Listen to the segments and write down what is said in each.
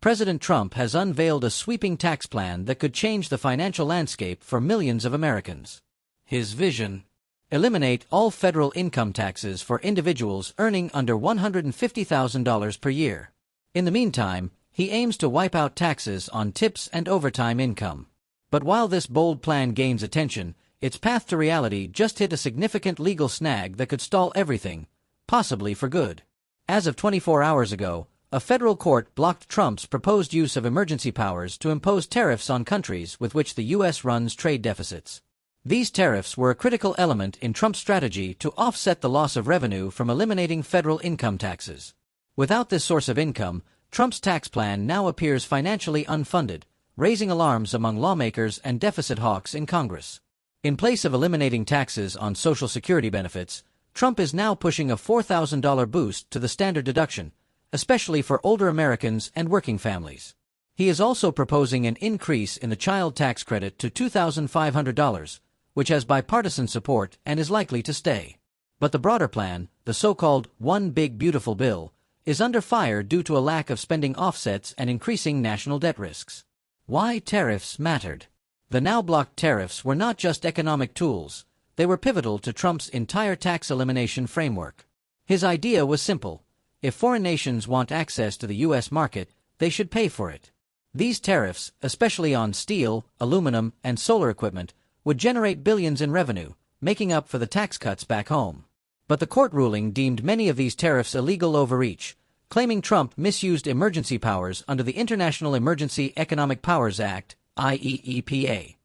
President Trump has unveiled a sweeping tax plan that could change the financial landscape for millions of Americans. His vision: eliminate all federal income taxes for individuals earning under $150,000 per year. In the meantime, he aims to wipe out taxes on tips and overtime income. But while this bold plan gains attention, its path to reality just hit a significant legal snag that could stall everything, possibly for good. As of 24 hours ago, a federal court blocked Trump's proposed use of emergency powers to impose tariffs on countries with which the U.S. runs trade deficits. These tariffs were a critical element in Trump's strategy to offset the loss of revenue from eliminating federal income taxes. Without this source of income, Trump's tax plan now appears financially unfunded, raising alarms among lawmakers and deficit hawks in Congress. In place of eliminating taxes on Social Security benefits, Trump is now pushing a $4,000 boost to the standard deduction, especially for older Americans and working families. He is also proposing an increase in the child tax credit to $2,500, which has bipartisan support and is likely to stay. But the broader plan, the so-called One Big Beautiful Bill, is under fire due to a lack of spending offsets and increasing national debt risks. Why tariffs mattered. The now blocked tariffs were not just economic tools, they were pivotal to Trump's entire tax elimination framework. His idea was simple: if foreign nations want access to the U.S. market, they should pay for it. These tariffs, especially on steel, aluminum, and solar equipment, would generate billions in revenue, making up for the tax cuts back home. But the court ruling deemed many of these tariffs illegal overreach, claiming Trump misused emergency powers under the International Emergency Economic Powers Act, IEEPA.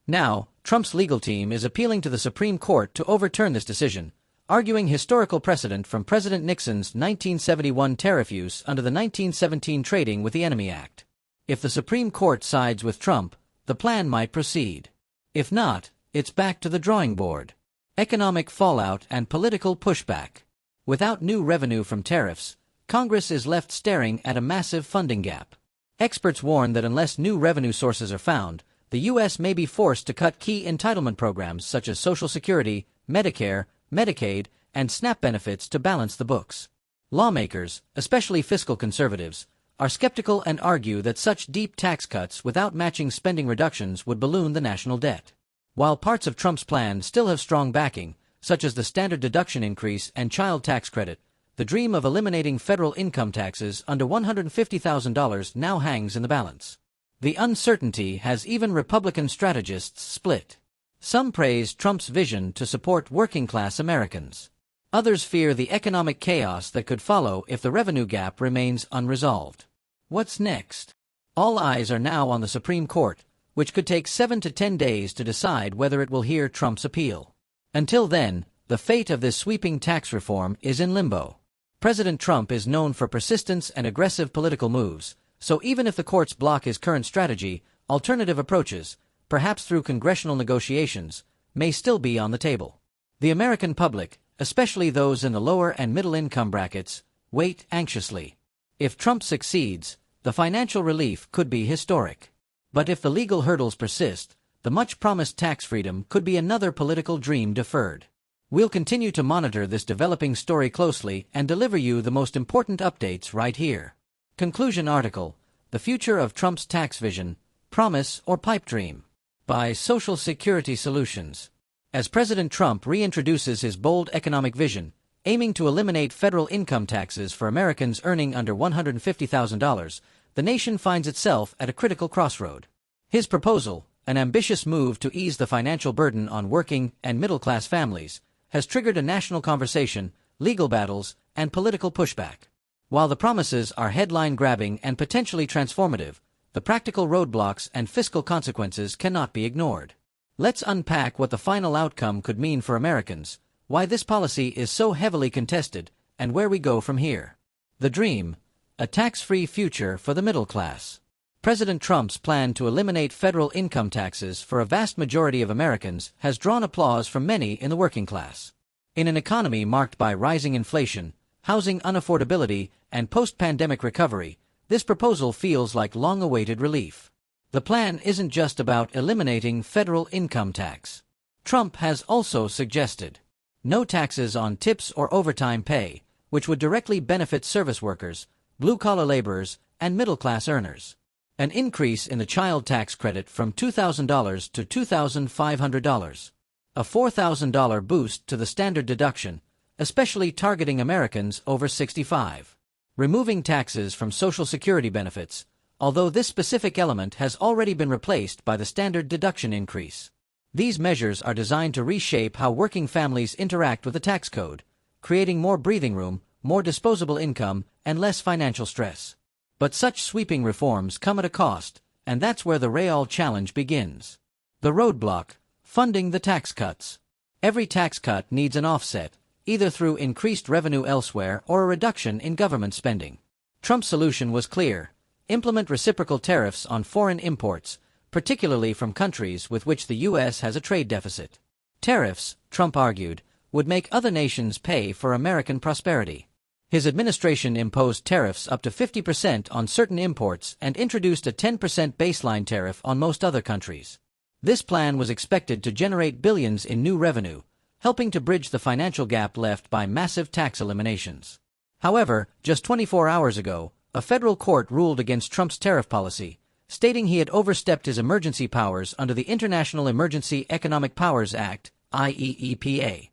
Now, Trump's legal team is appealing to the Supreme Court to overturn this decision, arguing historical precedent from President Nixon's 1971 tariff use under the 1917 Trading with the Enemy Act. If the Supreme Court sides with Trump, the plan might proceed. If not, it's back to the drawing board. Economic fallout and political pushback. Without new revenue from tariffs, Congress is left staring at a massive funding gap. Experts warn that unless new revenue sources are found, the U.S. may be forced to cut key entitlement programs such as Social Security, Medicare, Medicaid, and SNAP benefits to balance the books. Lawmakers, especially fiscal conservatives, are skeptical and argue that such deep tax cuts without matching spending reductions would balloon the national debt. While parts of Trump's plan still have strong backing, such as the standard deduction increase and child tax credit, the dream of eliminating federal income taxes under $150,000 now hangs in the balance. The uncertainty has even Republican strategists split. Some praise Trump's vision to support working-class Americans. Others fear the economic chaos that could follow if the revenue gap remains unresolved. What's next? All eyes are now on the Supreme Court, which could take 7 to 10 days to decide whether it will hear Trump's appeal. Until then, the fate of this sweeping tax reform is in limbo. President Trump is known for persistence and aggressive political moves, so even if the courts block his current strategy, alternative approaches, perhaps through congressional negotiations, may still be on the table. The American public, especially those in the lower and middle income brackets, wait anxiously. If Trump succeeds, the financial relief could be historic. But if the legal hurdles persist, the much-promised tax freedom could be another political dream deferred. We'll continue to monitor this developing story closely and deliver you the most important updates right here. Conclusion article: The Future of Trump's Tax Vision, Promise or Pipe Dream? By Social Security Solutions. As President Trump reintroduces his bold economic vision, aiming to eliminate federal income taxes for Americans earning under $150,000, the nation finds itself at a critical crossroad. His proposal, an ambitious move to ease the financial burden on working and middle-class families, has triggered a national conversation, legal battles, and political pushback. While the promises are headline-grabbing and potentially transformative, the practical roadblocks and fiscal consequences cannot be ignored. Let's unpack what the final outcome could mean for Americans, why this policy is so heavily contested, and where we go from here. The dream: a tax-free future for the middle class. President Trump's plan to eliminate federal income taxes for a vast majority of Americans has drawn applause from many in the working class. In an economy marked by rising inflation, housing unaffordability, and post-pandemic recovery, this proposal feels like long-awaited relief. The plan isn't just about eliminating federal income tax. Trump has also suggested no taxes on tips or overtime pay, which would directly benefit service workers, blue-collar laborers, and middle-class earners. An increase in the child tax credit from $2,000 to $2,500. A $4,000 boost to the standard deduction, especially targeting Americans over 65. Removing taxes from Social Security benefits, although this specific element has already been replaced by the standard deduction increase. These measures are designed to reshape how working families interact with the tax code, creating more breathing room, more disposable income, and less financial stress. But such sweeping reforms come at a cost, and that's where the real challenge begins. The roadblock: funding the tax cuts. Every tax cut needs an offset, either through increased revenue elsewhere or a reduction in government spending. Trump's solution was clear: implement reciprocal tariffs on foreign imports, particularly from countries with which the U.S. has a trade deficit. Tariffs, Trump argued, would make other nations pay for American prosperity. His administration imposed tariffs up to 50% on certain imports and introduced a 10% baseline tariff on most other countries. This plan was expected to generate billions in new revenue, helping to bridge the financial gap left by massive tax eliminations. However, just 24 hours ago, a federal court ruled against Trump's tariff policy, stating he had overstepped his emergency powers under the International Emergency Economic Powers Act, IEEPA.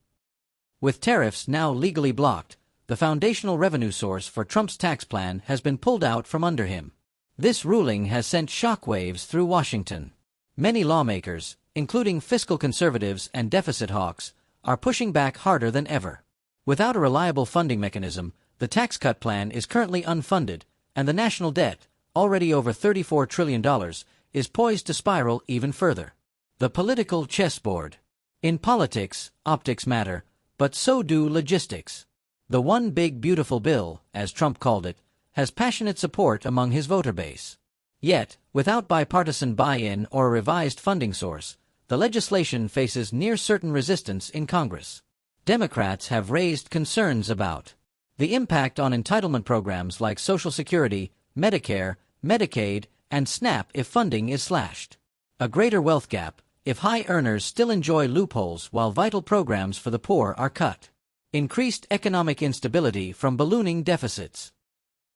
With tariffs now legally blocked, the foundational revenue source for Trump's tax plan has been pulled out from under him. This ruling has sent shockwaves through Washington. Many lawmakers, including fiscal conservatives and deficit hawks, are pushing back harder than ever. Without a reliable funding mechanism, the tax cut plan is currently unfunded, and the national debt, already over $34 trillion, is poised to spiral even further. The political chessboard. In politics, optics matter, but so do logistics. The one big beautiful bill, as Trump called it, has passionate support among his voter base. Yet, without bipartisan buy-in or a revised funding source, the legislation faces near certain resistance in Congress. Democrats have raised concerns about the impact on entitlement programs like Social Security, Medicare, Medicaid, and SNAP if funding is slashed. A greater wealth gap if high earners still enjoy loopholes while vital programs for the poor are cut. Increased economic instability from ballooning deficits.